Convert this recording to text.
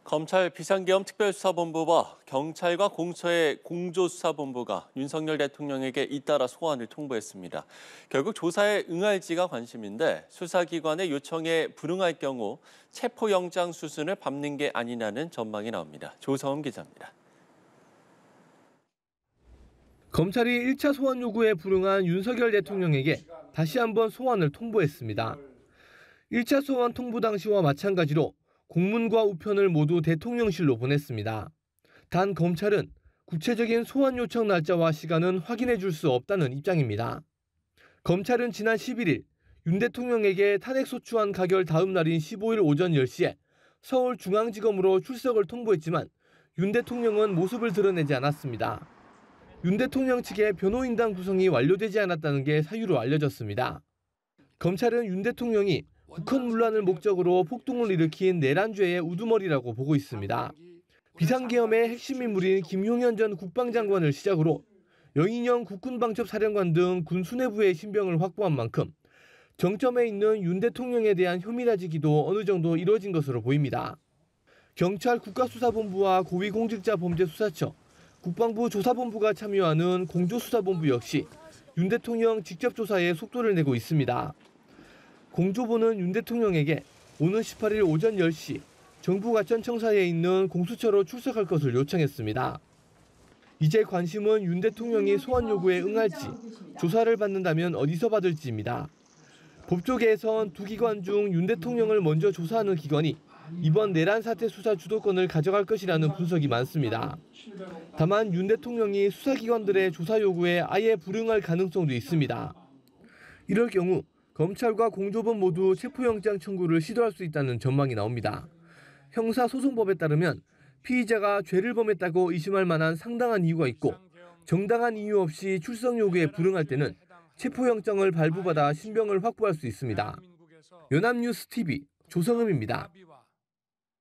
검찰 비상계엄 특별수사본부와 경찰과 공처의 공조수사본부가 윤석열 대통령에게 잇따라 소환을 통보했습니다. 결국 조사에 응할지가 관심인데 수사기관의 요청에 불응할 경우 체포영장 수순을 밟는 게 아니냐는 전망이 나옵니다. 조성음 기자입니다. 검찰이 1차 소환 요구에 불응한 윤석열 대통령에게 다시 한번 소환을 통보했습니다. 1차 소환 통보 당시와 마찬가지로 공문과 우편을 모두 대통령실로 보냈습니다. 단 검찰은 구체적인 소환 요청 날짜와 시간은 확인해 줄 수 없다는 입장입니다. 검찰은 지난 11일 윤 대통령에게 탄핵소추안 가결 다음 날인 15일 오전 10시에 서울중앙지검으로 출석을 통보했지만 윤 대통령은 모습을 드러내지 않았습니다. 윤 대통령 측의 변호인단 구성이 완료되지 않았다는 게 사유로 알려졌습니다. 검찰은 윤 대통령이 국헌문란을 목적으로 폭동을 일으킨 내란죄의 우두머리라고 보고 있습니다. 비상계엄의 핵심 인물인 김용현 전 국방장관을 시작으로 여인영 국군방첩사령관 등 군 수뇌부의 신병을 확보한 만큼 정점에 있는 윤 대통령에 대한 혐의 다지기도 어느 정도 이뤄진 것으로 보입니다. 경찰 국가수사본부와 고위공직자범죄수사처, 국방부 조사본부가 참여하는 공조수사본부 역시 윤 대통령 직접 조사에 속도를 내고 있습니다. 공조부는 윤 대통령에게 오는 18일 오전 10시 정부과천청사에 있는 공수처로 출석할 것을 요청했습니다. 이제 관심은 윤 대통령이 소환 요구에 응할지, 조사를 받는다면 어디서 받을지입니다. 법조계에선 두 기관 중 윤 대통령을 먼저 조사하는 기관이 이번 내란 사태 수사 주도권을 가져갈 것이라는 분석이 많습니다. 다만 윤 대통령이 수사기관들의 조사 요구에 아예 불응할 가능성도 있습니다. 이럴 경우 검찰과 공조본 모두 체포영장 청구를 시도할 수 있다는 전망이 나옵니다. 형사소송법에 따르면 피의자가 죄를 범했다고 의심할 만한 상당한 이유가 있고 정당한 이유 없이 출석 요구에 불응할 때는 체포영장을 발부받아 신병을 확보할 수 있습니다. 연합뉴스 TV 조성음입니다.